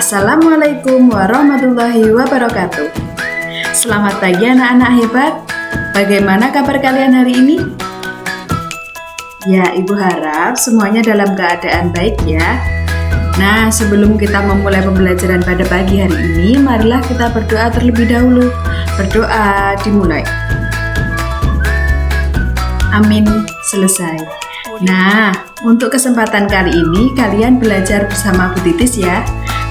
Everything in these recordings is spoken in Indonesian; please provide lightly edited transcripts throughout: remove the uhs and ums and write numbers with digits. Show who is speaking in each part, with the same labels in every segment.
Speaker 1: Assalamualaikum warahmatullahi wabarakatuh. Selamat pagi anak-anak hebat. Bagaimana kabar kalian hari ini? Ya, Ibu harap semuanya dalam keadaan baik ya. Nah, sebelum kita memulai pembelajaran pada pagi hari ini, marilah kita berdoa terlebih dahulu. Berdoa dimulai. Amin, selesai. Nah, untuk kesempatan kali ini kalian belajar bersama Bu Titis ya.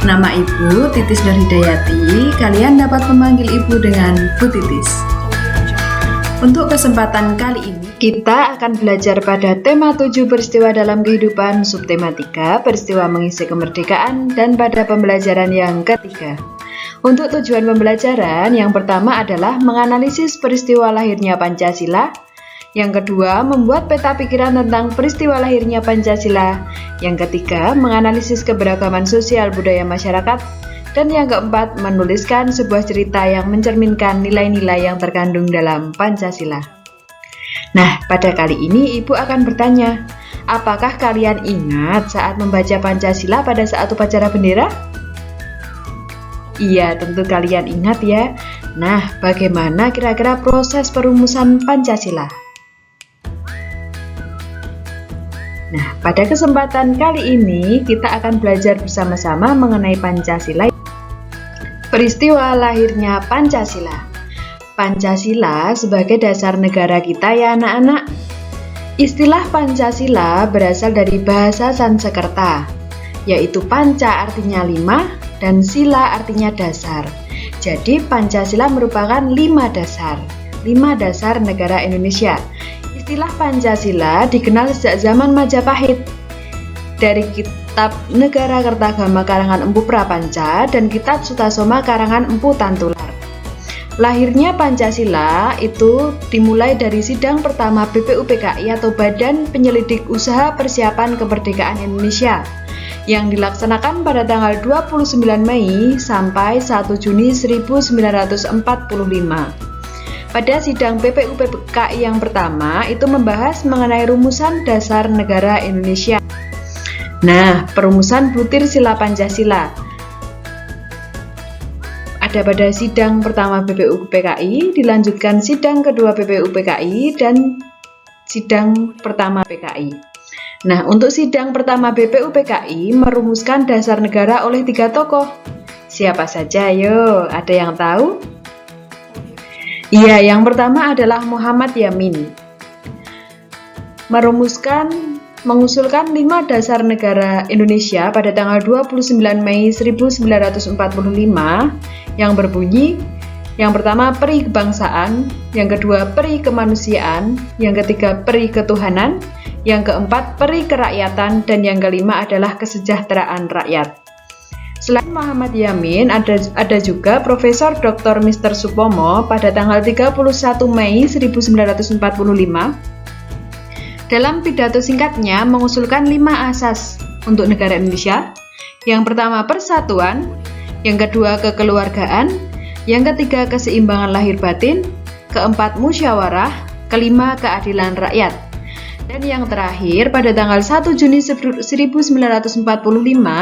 Speaker 1: Nama Ibu Titis Nur Hidayati. Kalian dapat memanggil Ibu dengan Bu Titis. Untuk kesempatan kali ini kita akan belajar pada tema 7 peristiwa dalam kehidupan, subtema 3 peristiwa mengisi kemerdekaan, dan pada pembelajaran yang ketiga. Untuk tujuan pembelajaran yang pertama adalah menganalisis peristiwa lahirnya Pancasila. Yang kedua, membuat peta pikiran tentang peristiwa lahirnya Pancasila. Yang ketiga, menganalisis keberagaman sosial budaya masyarakat. Dan yang keempat, menuliskan sebuah cerita yang mencerminkan nilai-nilai yang terkandung dalam Pancasila. Nah, pada kali ini Ibu akan bertanya, apakah kalian ingat saat membaca Pancasila pada saat upacara bendera? Iya, tentu kalian ingat ya. Nah, bagaimana kira-kira proses perumusan Pancasila? Nah, pada kesempatan kali ini kita akan belajar bersama-sama mengenai Pancasila. Peristiwa lahirnya Pancasila. Pancasila sebagai dasar negara kita ya anak-anak. Istilah Pancasila berasal dari bahasa Sanskerta, yaitu panca artinya 5 dan sila artinya dasar. Jadi Pancasila merupakan 5 dasar negara Indonesia. Istilah Pancasila dikenal sejak zaman Majapahit dari kitab Negara Kertagama karangan Empu Prapanca dan kitab Sutasoma karangan Empu Tantular. Lahirnya Pancasila itu dimulai dari sidang pertama BPUPKI atau Badan Penyelidik Usaha Persiapan Kemerdekaan Indonesia yang dilaksanakan pada tanggal 29 Mei sampai 1 Juni 1945. Pada sidang BPUPKI yang pertama itu membahas mengenai rumusan dasar negara Indonesia. Nah, perumusan butir sila Pancasila ada pada sidang pertama BPUPKI, dilanjutkan sidang kedua BPUPKI, dan sidang pertama PKI. Nah, untuk sidang pertama BPUPKI merumuskan dasar negara oleh 3 tokoh. Siapa saja? Ayo, ada yang tahu? Iya, yang pertama adalah Muhammad Yamin. Mengusulkan 5 dasar negara Indonesia pada tanggal 29 Mei 1945 yang berbunyi, yang pertama peri kebangsaan, yang kedua peri kemanusiaan, yang ketiga peri ketuhanan, yang keempat peri kerakyatan, dan yang kelima adalah kesejahteraan rakyat. Selain Muhammad Yamin, ada juga Profesor Dr. Mr. Supomo pada tanggal 31 Mei 1945. Dalam pidato singkatnya mengusulkan 5 asas untuk negara Indonesia. Yang pertama persatuan, yang kedua kekeluargaan, yang ketiga keseimbangan lahir batin, keempat musyawarah, kelima keadilan rakyat. Dan yang terakhir, pada tanggal 1 Juni 1945,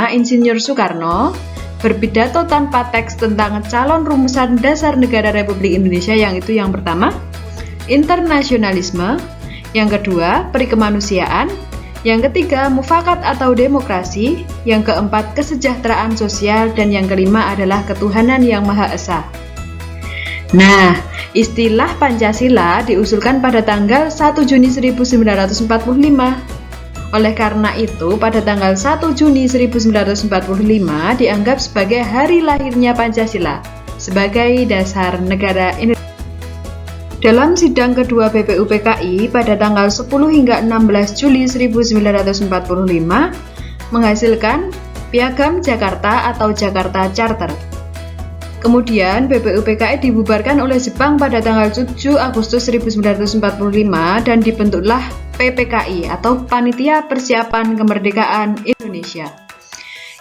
Speaker 1: Insinyur Soekarno berpidato tanpa teks tentang calon rumusan dasar negara Republik Indonesia, yang itu yang pertama, internasionalisme, yang kedua, perikemanusiaan, yang ketiga, mufakat atau demokrasi, yang keempat, kesejahteraan sosial, dan yang kelima adalah ketuhanan yang Maha Esa. Nah, istilah Pancasila diusulkan pada tanggal 1 Juni 1945. Oleh karena itu, pada tanggal 1 Juni 1945 dianggap sebagai hari lahirnya Pancasila sebagai dasar negara Indonesia. Dalam sidang kedua BPUPKI pada tanggal 10 hingga 16 Juli 1945 menghasilkan Piagam Jakarta atau Jakarta Charter. Kemudian BPUPKI dibubarkan oleh Jepang pada tanggal 7 Agustus 1945 dan dibentuklah PPKI atau Panitia Persiapan Kemerdekaan Indonesia.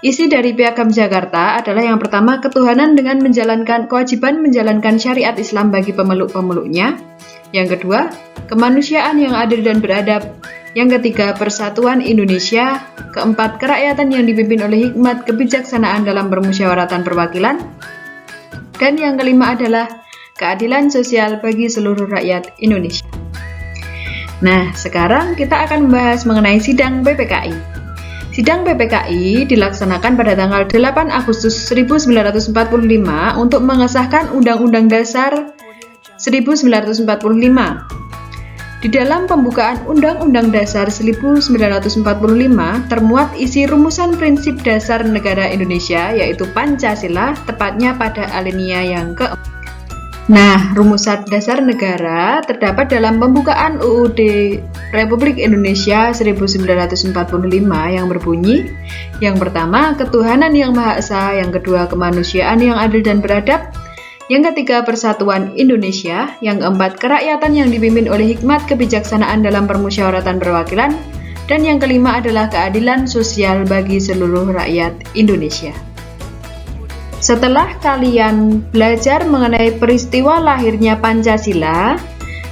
Speaker 1: Isi dari Piagam Jakarta adalah yang pertama, ketuhanan dengan kewajiban menjalankan syariat Islam bagi pemeluk-pemeluknya. Yang kedua, kemanusiaan yang adil dan beradab. Yang ketiga, persatuan Indonesia. Keempat, kerakyatan yang dipimpin oleh hikmat kebijaksanaan dalam permusyawaratan perwakilan. Dan yang kelima adalah keadilan sosial bagi seluruh rakyat Indonesia. Nah, sekarang kita akan membahas mengenai sidang PPKI. Sidang PPKI dilaksanakan pada tanggal 8 Agustus 1945 untuk mengesahkan Undang-Undang Dasar 1945. Di dalam pembukaan Undang-Undang Dasar 1945 termuat isi rumusan prinsip dasar negara Indonesia, yaitu Pancasila, tepatnya pada alinea yang keempat. Nah, rumusan dasar negara terdapat dalam pembukaan UUD Republik Indonesia 1945 yang berbunyi, yang pertama, ketuhanan yang Maha Esa, yang kedua, kemanusiaan yang adil dan beradab, yang ketiga, persatuan Indonesia, yang keempat, kerakyatan yang dipimpin oleh hikmat kebijaksanaan dalam permusyawaratan perwakilan, dan yang kelima adalah keadilan sosial bagi seluruh rakyat Indonesia. Setelah kalian belajar mengenai peristiwa lahirnya Pancasila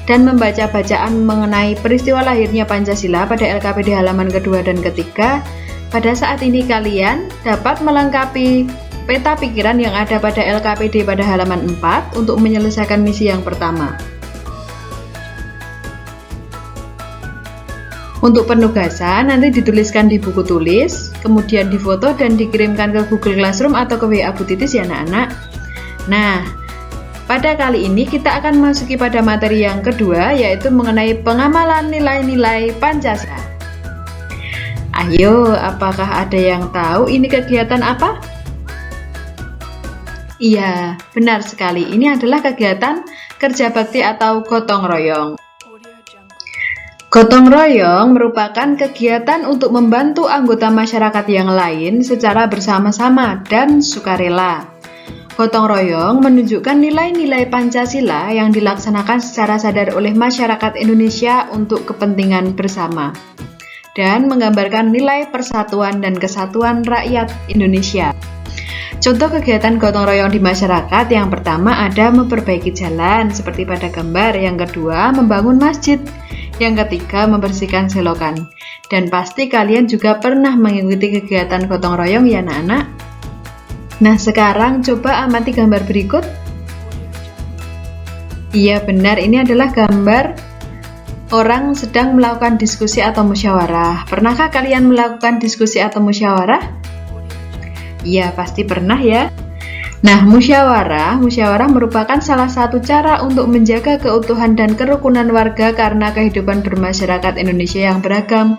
Speaker 1: dan membaca bacaan mengenai peristiwa lahirnya Pancasila pada LKPD halaman kedua dan ketiga, pada saat ini kalian dapat melengkapi peta pikiran yang ada pada LKPD pada halaman 4 untuk menyelesaikan misi yang pertama. Untuk penugasan nanti dituliskan di buku tulis, kemudian difoto dan dikirimkan ke Google Classroom atau ke WA Bu Titis ya anak-anak. Nah, pada kali ini kita akan masuki pada materi yang kedua, yaitu mengenai pengamalan nilai-nilai Pancasila. Ayo, apakah ada yang tahu ini kegiatan apa? Iya, benar sekali. Ini adalah kegiatan kerja bakti atau gotong royong. Gotong royong merupakan kegiatan untuk membantu anggota masyarakat yang lain secara bersama-sama dan sukarela. Gotong royong menunjukkan nilai-nilai Pancasila yang dilaksanakan secara sadar oleh masyarakat Indonesia untuk kepentingan bersama dan menggambarkan nilai persatuan dan kesatuan rakyat Indonesia. Contoh kegiatan gotong royong di masyarakat yang pertama ada memperbaiki jalan seperti pada gambar, yang kedua membangun masjid, yang ketiga membersihkan selokan. Dan pasti kalian juga pernah mengikuti kegiatan gotong royong ya anak-anak. Nah, sekarang coba amati gambar berikut. Iya benar, ini adalah gambar orang sedang melakukan diskusi atau musyawarah. Pernahkah kalian melakukan diskusi atau musyawarah? Iya, pasti pernah ya. Nah, musyawarah merupakan salah satu cara untuk menjaga keutuhan dan kerukunan warga karena kehidupan bermasyarakat Indonesia yang beragam.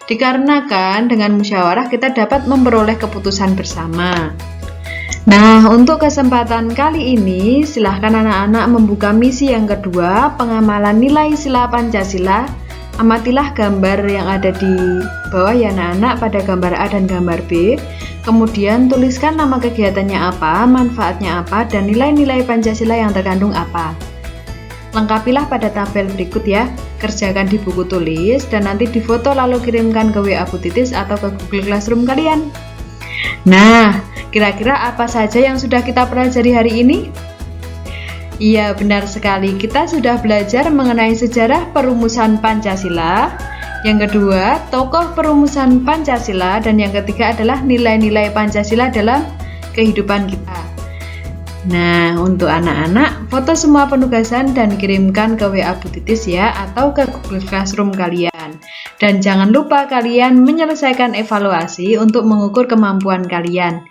Speaker 1: Dikarenakan dengan musyawarah kita dapat memperoleh keputusan bersama. Nah, untuk kesempatan kali ini, silahkan anak-anak membuka misi yang kedua, pengamalan nilai sila Pancasila. Amatilah gambar yang ada di bawah ya anak-anak pada gambar A dan gambar B. Kemudian tuliskan nama kegiatannya apa, manfaatnya apa, dan nilai-nilai Pancasila yang terkandung apa. Lengkapilah pada tabel berikut ya. Kerjakan di buku tulis dan nanti difoto lalu kirimkan ke WA Bu Titis atau ke Google Classroom kalian. Nah, kira-kira apa saja yang sudah kita pelajari hari ini? Iya, benar sekali. Kita sudah belajar mengenai sejarah perumusan Pancasila. Yang kedua, tokoh perumusan Pancasila. Dan yang ketiga adalah nilai-nilai Pancasila dalam kehidupan kita. Nah, untuk anak-anak, foto semua penugasan dan kirimkan ke WA Bu Titis ya, atau ke Google Classroom kalian. Dan jangan lupa kalian menyelesaikan evaluasi untuk mengukur kemampuan kalian.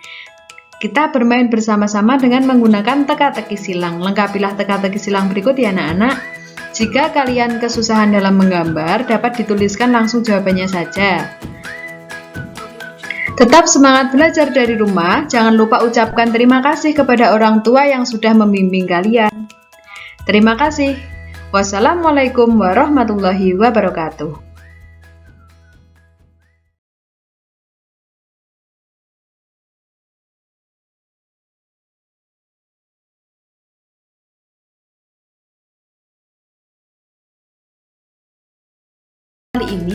Speaker 1: Kita bermain bersama-sama dengan menggunakan teka-teki silang. Lengkapilah teka-teki silang berikut ya anak-anak. Jika kalian kesusahan dalam menggambar, dapat dituliskan langsung jawabannya saja. Tetap semangat belajar dari rumah. Jangan lupa ucapkan terima kasih kepada orang tua yang sudah membimbing kalian. Terima kasih. Wassalamualaikum warahmatullahi wabarakatuh.